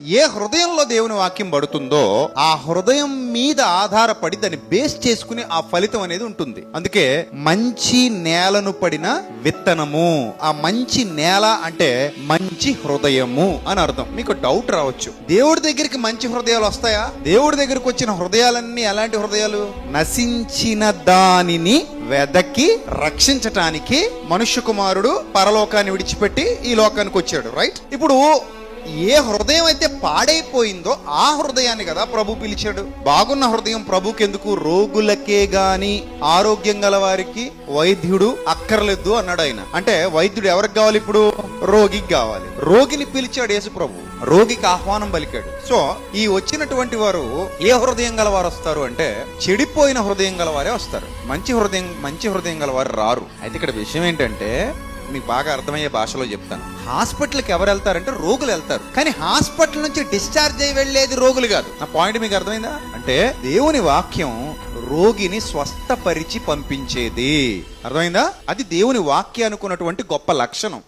ఏ హృదయంలో దేవుని వాక్యం పడుతుందో ఆ హృదయం మీద ఆధారపడి దాన్ని బేస్ చేసుకుని ఆ ఫలితం అనేది ఉంటుంది. అందుకే మంచి నేలను పడిన విత్తనము, ఆ మంచి నేల అంటే మంచి హృదయము అని అర్థం. మీకు డౌట్ రావచ్చు, దేవుడి దగ్గరికి మంచి హృదయాలు వస్తాయా? దేవుడి దగ్గరికి వచ్చిన హృదయాలన్నీ ఎలాంటి హృదయాలు? నశించిన దానిని వెదకి రక్షించటానికి మనుష్య కుమారుడు పరలోకాన్ని విడిచిపెట్టి ఈ లోకానికి వచ్చాడు. రైట్? ఇప్పుడు ఏ హృదయం అయితే పాడైపోయిందో ఆ హృదయాన్ని కదా ప్రభు పిలిచాడు. బాగున్న హృదయం ప్రభుకి ఎందుకు? రోగులకే గాని ఆరోగ్యం గల వారికి వైద్యుడు అక్కర్లేదు అన్నాడు ఆయన. అంటే వైద్యుడు ఎవరికి కావాలి? ఇప్పుడు రోగికి కావాలి. రోగిని పిలిచాడు యేసు ప్రభు, రోగికి ఆహ్వానం పలికాడు. సో ఈ వచ్చినటువంటి వారు ఏ హృదయం గల వారు వస్తారు అంటే చెడిపోయిన హృదయం గల వారే వస్తారు. మంచి హృదయం గల వారు రారు. అయితే ఇక్కడ విషయం ఏంటంటే, మీకు బాగా అర్థమయ్యే భాషలో చెప్తాను. హాస్పిటల్కి ఎవరు వెళ్తారంటే రోగులు వెళ్తారు, కానీ హాస్పిటల్ నుంచి డిశ్చార్జ్ అయ్యి వెళ్ళేది రోగులు కాదు. నా పాయింట్ మీకు అర్థమైందా? అంటే దేవుని వాక్యం రోగిని స్వస్థపరిచి పంపించేది. అర్థమైందా? అది దేవుని వాక్యానికి ఉన్నటువంటి గొప్ప లక్షణం.